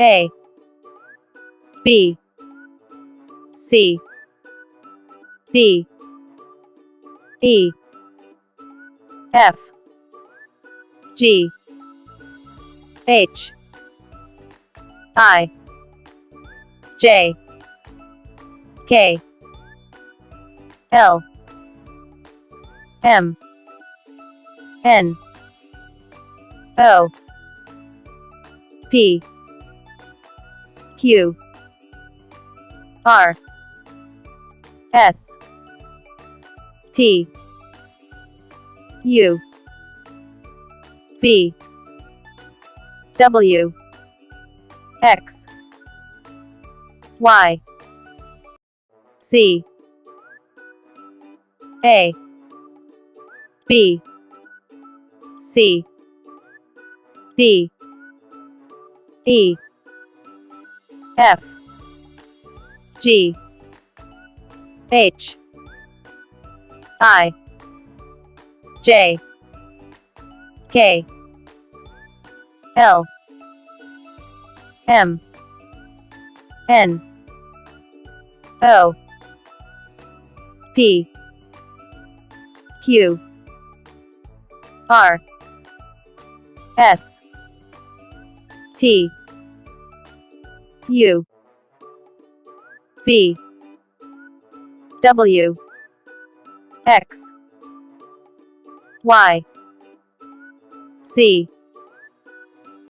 A B C D E F G H I J K L M N O P Q R S T U V W X Y Z A B C D E F G H I J K L M N O P Q R S T U V W X Y Z